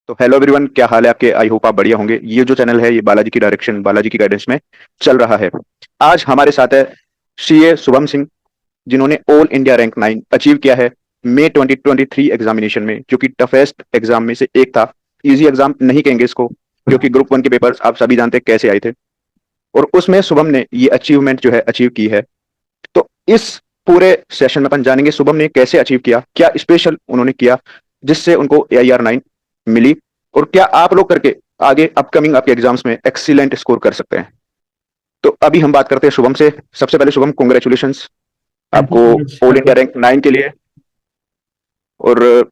तो hello everyone, क्या हाल है आपके? आई होप आप बढ़िया होंगे। ये जो चैनल है ये बालाजी की डायरेक्शन, बालाजी की गाइडेंस में चल रहा है। आज हमारे साथ है सीए शुभम सिंह, जिन्होंने ऑल इंडिया रैंक 9 अचीव किया है मई 2023 एग्जामिनेशन में, जो कि टफेस्ट एग्जाम में से एक था। इजी एग्जाम नहीं कहेंगे इसको, क्योंकि ग्रुप वन के पेपर्स आप सभी जानते हैं कैसे आए थे। और उसमें शुभम ने ये अचीवमेंट जो है अचीव की है। तो इस पूरे सेशन में अपन जानेंगे शुभम ने कैसे अचीव किया, क्या स्पेशल उन्होंने किया जिससे उनको AIR 9 मिली, और क्या आप लोग करके आगे अपकमिंग आपके एग्जाम्स में एक्सीलेंट स्कोर कर सकते हैं। तो अभी हम बात करते हैं शुभम से। सबसे पहले शुभम, कॉन्ग्रेचुलेशंस थैंक यू आपको so much. All India rank 9 के लिए। और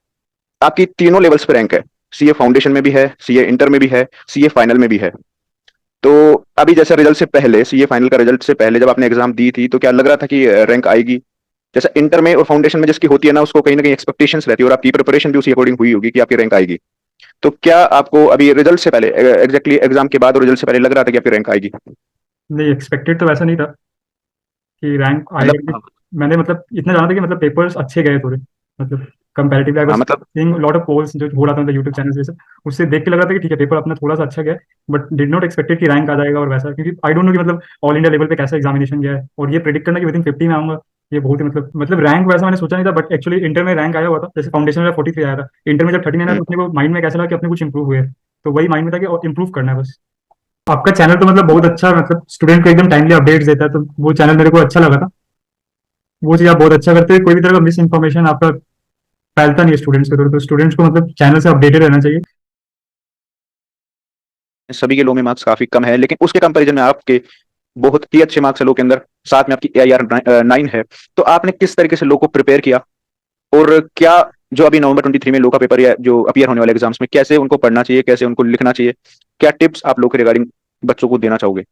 आपकी तीनों लेवल्स पे रैंक है, सीए फाउंडेशन में भी है, सीए इंटर में भी है, सीए फाइनल में भी है। तो अभी जैसे रिजल्ट से पहले, सीए फाइनल का रिजल्ट से पहले जब आपने एग्जाम दी थी, तो क्या लग रहा था कि रैंक आएगी? जैसा इंटर में और फाउंडेशन में जिसकी होती है ना, उसको कहीं ना कहीं एक्सपेक्टेशंस रहती है, और आपकी प्रिपरेशन भी उसी अकॉर्डिंग हुई होगी कि आपकी रैंक आएगी। तो क्या आपको अभी रिजल्ट से पहले, एग्जैक्टली एग्जाम के बाद और रिजल्ट से पहले लग रहा था कि आपकी रैंक आएगी? नहीं, एक्सपेक्टेड तो वैसा नहीं था कि रैंक मतलब आएगा। मैंने मतलब इतना जाना था कि मतलब पेपर्स अच्छे गए थोड़े। मतलब कंपैरेटिवली आई हाँ, वाज मतलब सीइंग लॉट ऑफ पोल्स जो हो रहा था मतलब यूट्यूब चैनल जैसे। उससे देख के लग रहा था कि ठीक है, पेपर अपना थोड़ा सा अच्छा गया। बट डिड नॉट एक्सपेक्टेड कि रैंक आ जाएगा और वैसा, क्योंकि आई डोंट नो कि मतलब ऑल इंडिया लेवल पे कैसा एग्जामिनेशन गया है, और ये प्रेडिक्ट करना कि विदिन 50 में आऊंगा, ये बहुत ही मतलब रैंक वैसा मैंने सोचा नहीं था। बट एक्चुअली इंटर में रैंक आया हुआ था, जैसे फाउंडेशन में 43 आया था, इंटर में जब 39 आया हम्म, तो अपने को माइंड में कैसा लगा कि अपने कुछ इंप्रूव हुए हैं। तो वही माइंड में था कि इंप्रूव करना है बस। आपका चैनल तो मतलब बहुत अच्छा, मतलब स्टूडेंट को एकदम टाइमली अपडेट्स देता है, तो वो चैनल मेरे को अच्छा लगा था। वो चीज़ आप बहुत अच्छा करते हैं, कोई भी तरह का मिस इन्फॉर्मेशन आपका फैलता नहीं है स्टूडेंट्स के थ्रू, तो स्टूडेंट्स को मतलब चैनल से अपडेटेड रहना चाहिए। सभी के लो में मार्क्स काफी कम है, लेकिन उसके कंपैरिजन में आपके बहुत ही अच्छे मार्क्स है लो के अंदर। साथ में आपकी AIR 9 है। तो आपने किस तरीके से लो को प्रिपेयर किया, और क्या जो अभी नवंबर 23 में लो का पेपर या जो अपियर होने वाले एग्जाम्स में, कैसे उनको पढ़ना चाहिए, कैसे उनको लिखना चाहिए, क्या टिप्स आप लोग के रिगार्डिंग बच्चों को देना चाहोगे?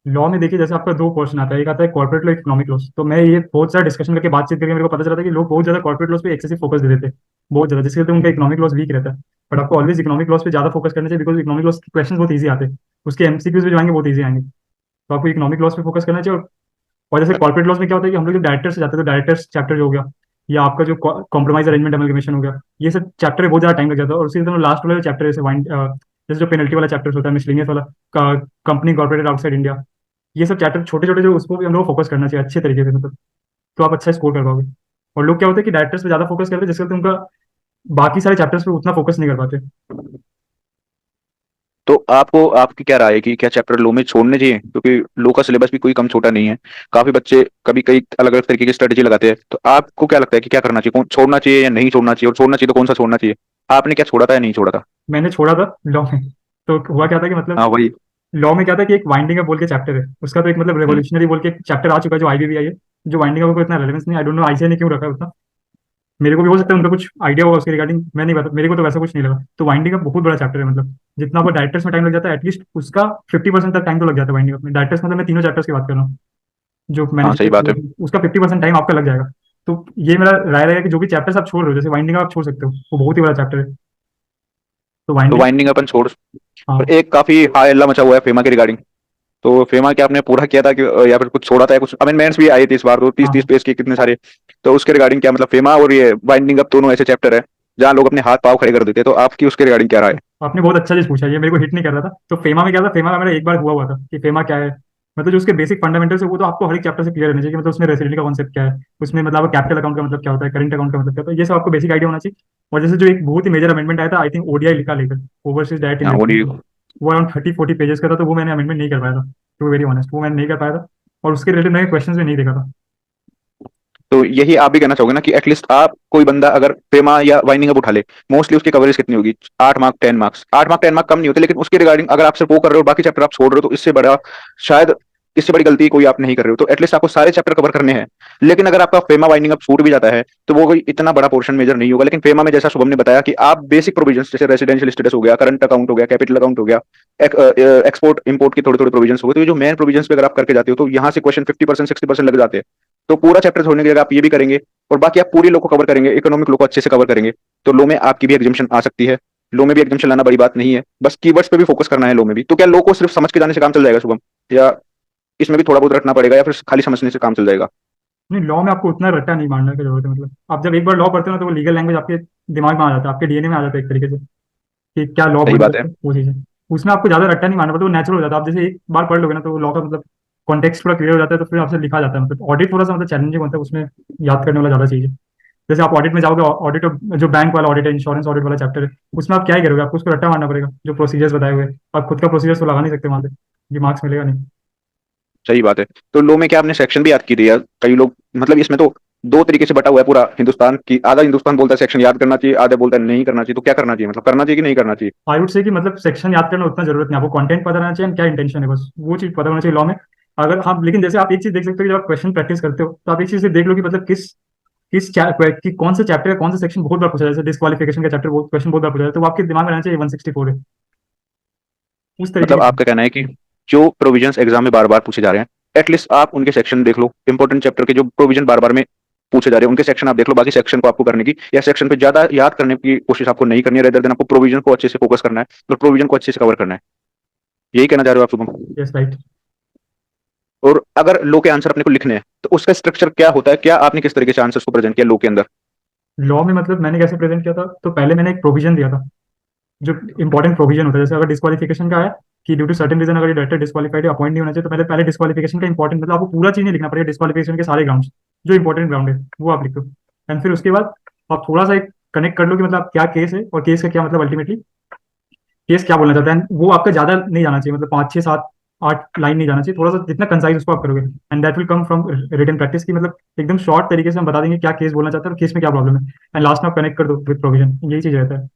लॉ में देखिए, जैसे आपका दो पोर्शन आता है, एक आता है कॉर्पोरेट लॉ, इकोनॉमिक लॉ। तो मैं ये बहुत सारा डिस्कशन करके बातचीत करके मेरे को पता चला था कि लोग बहुत ज्यादा कॉर्पोरेट लॉस पे एक्सेसिव फोकस दे देते हैं, बहुत ज्यादा, जिसके वजह उनका इकोनॉमिक लॉस वीक रहता है। बट आपको ऑलवेज इकोनॉमिक लॉस पे ज्यादा फोकस करना चाहिए, बिकॉज इकोनॉमिक लॉस के क्वेश्चन बहुत ईजी आते हैं, उसके एमसीक्यूज भी जो आएंगे बहुत ईजी आएंगे। तो आपको इकोनॉमिक लॉस पे फोकस करना चाहिए। और जैसे कॉर्पोरेट लॉस में क्या होता है कि हम लोग जब डायरेक्टर से जाते हैं, तो डायरेक्टर्स चैप्टर जो हो गया, या आपका जो कॉम्प्रोमाइज अरेंजमेंट अमलगमेशन हो गया, ये सब चैप्टर में बहुत ज्यादा टाइम लग जाता है। और उसी तरह लास्ट वाला चैप्टर जैसे वाइंड, जैसे जो पेनल्टी वाला चैप्टर होता है, मिसलिनियस वाला, कंपनी कॉर्पोरेटेड आउटसाइड इंडिया, ये सब चैप्टर छोटे छोटे जो, उसको भी हम लोग फोकस करना चाहिए अच्छे तरीके से, मतलब तो आप अच्छा स्कोर कर पाओगे। और लोग क्या होता है कि डायरेक्टर्स पे ज्यादा फोकस करते हैं, जिससे उनका बाकी सारे चैप्टर्स पे उतना फोकस नहीं कर पाते। तो आपको, आपकी क्या राय है कि क्या चैप्टर लो में छोड़ने चाहिए? क्योंकि लो का सिलेबस भी कोई कम छोटा नहीं है। काफी बच्चे कभी कई अलग अलग तरीके की स्ट्रेटेजी लगाते हैं। तो आपको क्या लगता है कि क्या करना चाहिए, कौन छोड़ना चाहिए या नहीं छोड़ना चाहिए, और छोड़ना चाहिए तो कौन सा छोड़ना चाहिए? आपने क्या छोड़ा था या नहीं छोड़ा था? मैंने छोड़ा था लॉ में। तो हुआ क्या था कि मतलब हाँ, वही। लॉ में क्या था कि एक वाइंडिंग अप बोल के चैप्टर है, उसका तो एक मतलब हम्म, रेवोल्यूशनरी बोल के चैप्टर आ चुका है जो IBBI है। जो वाइंडिंग अप को इतना रेलेवेंस नहीं, आई डोंट नो ICAI ने क्यों रखा है उतना। मेरे को भी हो सकता है उनका कुछ आइडिया होगा उसके रिगार्डिंग, मैं नहीं बता, मेरे को तो वैसा कुछ नहीं लगा। तो वाइंडिंग अप बहुत बड़ा चैप्टर है, मतलब जितना आपको डायरेक्टर्स में टाइम लग जाता है, एटलीस्ट उसका 50% तक टाइम तो लग जाता है वाइंडिंग अप में। डायरेक्टर्स मतलब मैं तीनों चैप्टर्स की बात कर रहा हूँ, जो हाँ, सही बात है। मैनेजमेंट, उसका 50% टाइम आपका लग जाएगा। तो ये मेरा राय रहेगा कि जो भी चैप्टर्स आप छोड़ रहे हो, जैसे वाइंडिंग आप छोड़ सकते हो, वो बहुत ही बड़ा चैप्टर है। तो तो वाइंडिंग, वाइंडिंग अपन छोड़, और हाँ। एक काफी हाई हल्ला मचा हुआ है फेमा के रिगार्डिंग। तो फेमा क्या आपने पूरा किया था कि या फिर कुछ छोड़ा था? या कुछ अमेंडमेंट्स भी आए थे इस बार, तो 30-30 हाँ, पेज के कितने सारे। तो उसके रिगार्डिंग क्या, मतलब फेमा और ये वाइंडिंग अप दोनों ऐसे चैप्टर है जहाँ लोग अपने हाथ पाव खड़े कर देते हैं। तो आपकी उसके रिगार्डिंग क्या राय है? आपने बहुत अच्छा चीज पूछा, ये मेरे को हिट नहीं कर रहा था। तो फेमा में क्या था, फेमा का मेरा एक बार हुआ हुआ था कि फेमा क्या है, मतलब जो उसके बेसिक फंडामेंटल्स है वो तो आपको हर एक चैप्टर से क्लियर रहना चाहिए कि मतलब उसमें रेसिडेंट का कॉन्सेप्ट क्या है, उसमें मतलब कैपिटल अकाउंट का मतलब क्या होता है, करंट अकाउंट का मतलब क्या होता है, ये सब आपको बेसिक आइडिया होना चाहिए। और जैसे जो एक बहुत ही मेजर अमेंडमेंट आया था, आई थिंक ODI लिखा लेकर, ओवरसीज डायरेक्ट हाँ, वो नहीं। इन्वेस्टमेंट, वो अराउंड 30-40 पेजेस का था, तो वो मैंने अमेंडमेंट नहीं कर पाया था। टू वेरी ऑनेस्ट, वो मैंने नहीं कर पाया था। और उसके रिलेटेड मैंने क्वेश्चन भी नहीं देखा था। तो यही आप भी कहना चाहोगे ना कि एटलीस्ट आप, कोई बंदा अगर फेमा या वाइंडिंग अप उठा ले, मोस्टली उसकी कवरेज कितनी होगी? 8 मार्क, 10 मार्क्स। 8 मार्क 10 मार्क कम नहीं होते, लेकिन उसके रिगार्डिंग अगर आप सिर्फ वो कर रहे हो, बाकी चैप्टर आप छोड़ रहे हो, तो इससे बड़ा शायद, इससे बड़ी गलती कोई आप नहीं कर रहे हो। तो एटलीस्ट आपको सारे चैप्टर कवर करने हैं। लेकिन अगर आपका फेमा वाइंडिंग अप छूट भी जाता है, तो वो कोई इतना बड़ा पोर्शन मेजर नहीं होगा। लेकिन फेमा में जैसा शुभम ने बताया कि आप बेसिक प्रोविजन, जैसे रेसिडेंशियल स्टेटस हो गया, करंट अकाउंट हो गया, कैपिटल अकाउंट हो गया, एक्सपोर्ट इंपोर्ट की थोड़े थोड़े प्रोविजन हो गए, तो ये जो मेन प्रोविजन पे अगर आप करके जाते हो, तो यहाँ से क्वेश्चन 50% 60% लग जाते हैं। तो पूरा चैप्टर छोड़ने की जगह आप ये भी करेंगे, और बाकी आप पूरी लो को कवर करेंगे, इकोनॉमिक लो को अच्छे से कवर करेंगे, तो लो में आपकी भी एग्जामिशन आ सकती है। लो में भी एग्जामिशन लाना बड़ी बात नहीं है, बस कीवर्ड्स पे भी फोकस करना है लो में भी। तो क्या लो को सिर्फ समझ के जाने से काम चल जाएगा शुभम, या इसमें भी थोड़ा बहुत रटना पड़ेगा, या फिर खाली समझने से काम चल जाएगा? नहीं, लॉ में आपको उतना रट्टा नहीं मारने की जरूरत है, मतलब आप जब एक बार लॉ पढ़ते हो ना, तो वो लीगल लैंग्वेज आपके दिमाग में आ जाता है, आपके DNA में आ जाता है एक तरीके से। कि क्या लॉ सही बोल बात है। सकते हैं वो चीज़ है। उसमें आपको ज़्यादा रट्टा नहीं मारना पड़ता, वो नेचुरल हो जाता है। आप जैसे एक बार पढ़ लोगे ना तो लॉ का मतलब कॉन्टेक्स्ट थोड़ा क्लियर हो जाता है, तो फिर आपसे लिखा जाता है। मतलब ऑडिट थोड़ा सा मतलब चैलेंजिंग होता है, उसमें याद करने वाला ज़्यादा चीज़ है। जैसे आप ऑडिट में जाओगे, ऑडिट जो बैंक वाला ऑडिट है, इंश्योरेंस ऑडिट वाला चैप्टर है, उसमें आप क्या ही करोगे, आपको उसको रट्टा मारना पड़ेगा, जो प्रोसीजर्स बताए हुए हैं। आप खुद का प्रोसीजर तो लगा नहीं सकते वहाँ पे, ये मार्क्स मिलेगा नहीं। सही बात है। तो लो में क्या आपने सेक्शन भी याद की दिया? कई लोग मतलब इसमें तो दो तरीके से बटा हुआ है पूरा हिंदुस्तान की, आधा हिंदुस्तान बोलता है सेक्शन याद करना चाहिए, आधा बोलता है नहीं करना चाहिए। तो क्या करना चाहिए, मतलब करना चाहिए कि नहीं करना चाहिए? आई वुड से कि मतलब सेक्शन याद करना उतना जरूरत नहीं, आपको कंटेंट पता रहना चाहिए, क्या इंटेंशन है, बस वो चीज पता होना चाहिए लॉ में। अगर हाँ, लेकिन जैसे आप एक चीज देख सकते हो कि जब आप क्वेश्चन प्रैक्टिस करते हो तो आप एक चीज देख लो कि मतलब कि कौन से चैप्टर का कौन सा सेक्शन बहुत बार पूछा जाए। जैसे डिस्क्वालिफिकेशन का चैप्टर बहुत क्वेश्चन बहुत बार पूछा जाए, तो वो आपके दिमाग में रहना चाहिए 164 है, उस तरीके मतलब की। आपका कहना है कि जो प्रोविजंस एग्जाम में बार बार पूछे जा रहे हैं, एटलीस्ट आप उनके सेक्शन देख लो, इंपॉर्टेंट चैप्टर के जो प्रोविजन बार बार में पूछे जा रहे हैं उनके सेक्शन आप देख लो, बाकी सेक्शन को आपको करने की या सेक्शन पे ज्यादा याद करने की कोशिश आपको नहीं करनी है, रेदर देन आपको प्रोविजन को अच्छे से फोकस करना है और प्रोविजन को अच्छे से कवर करना है। यही कहना चाह रहे हो आप शुभम? Yes right. और अगर लो के आंसर अपने को लिखने हैं तो उसका स्ट्रक्चर क्या होता है, क्या आपने किस तरीके से आंसर को प्रेजेंट किया लो के अंदर? लॉ में मतलब मैंने कैसे प्रेजेंट किया था, तो पहले मैंने एक प्रोविजन दिया था, जो इंपॉर्टेंट प्रोविजन होता है। जैसे अगर डिस्क्वालिफिकेशन का है कि ड्यू टू सर्टेन रीजन अगर डायरेक्टर डिस्क्वालीफाइड या अपॉइंट नहीं होना चाहिए, तो पहले पहले डिस्क्वालिफिकेशन का इंपॉर्टेंट मतलब आपको पूरा चीज नहीं लिखना पड़ेगा, डिस्क्वालिफिकेशन के सारे ग्राउंड्स जो इंपॉर्टेंट ग्राउंड है वो आप लिखो। एंड फिर उसके बाद आप थोड़ा सा एक कनेक्ट कर लो कि मतलब क्या केस है और केस का क्या मतलब, अल्टीमेटली केस क्या बोलना चाहता है। वो आपका ज्यादा नहीं जाना चाहिए, मतलब 5 6 7 8 लाइन नहीं जाना चाहिए, थोड़ा सा जितना कंसाइज उसको आप करोगे। And that will come from written practice की, मतलब एकदम शॉर्ट तरीके से हम बता देंगे क्या केस बोलना चाहता है और केस में क्या प्रॉब्लम है। एंड लास्ट में आप कनेक्ट कर दो विद प्रोविजन, यही चीज रहता है।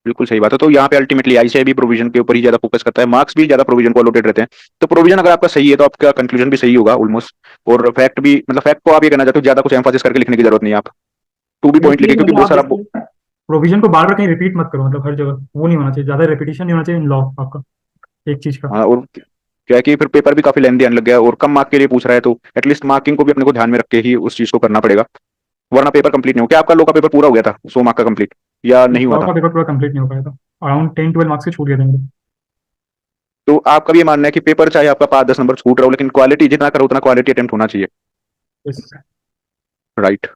बिल्कुल सही बात है। तो यहाँ पे अल्टीमेटली आईसीआई भी प्रोविजन के ऊपर ही ज्यादा फोकस करता है, मार्क्स भी ज्यादा प्रोविजन को अलोटेड रहते हैं। तो प्रोविजन अगर आपका सही है तो आपका कंक्लूजन भी सही होगा ऑलमोस्ट। और फैक्ट भी, मतलब फैक्ट को आप ये कहना चाहते हो ज्यादा कुछ एम्फासिस करके लिखने की जरूरत नहीं है, आप टू बी यस पॉइंट ये लिखे, क्योंकि मतलब बहुत आप सारा जैसे प्रोविजन को बार बार कहीं रिपीट मत करो, मतलब हर जगह वो नहीं होना चाहिए, ज्यादा रिपीटिशन नहीं होना चाहिए इन लॉ आपका एक चीज का। हाँ, और क्या है कि फिर पेपर भी काफी लेंदी आने लग गया है और कम मार्क के लिए पूछ रहा है, तो एटलीस्ट मार्किंग को भी अपने को ध्यान में रख के ही उस चीज को करना पड़ेगा, वरना पेपर कंप्लीट नहीं हो। क्या आपका लो का पेपर पूरा हो गया था 100 मार्क का कंप्लीट, या नहीं हुआ लॉ था? का पेपर पूरा कंप्लीट नहीं हो पाया था, अराउंड 10 12 मार्क्स से छूट गए थे मेरे। तो आपका भी ये मानना है कि पेपर चाहे आपका 5 10 नंबर छूट रहा हो, लेकिन क्वालिटी जितना करो उतना क्वालिटी अटेम्प्ट होना चाहिए? यस। राइट।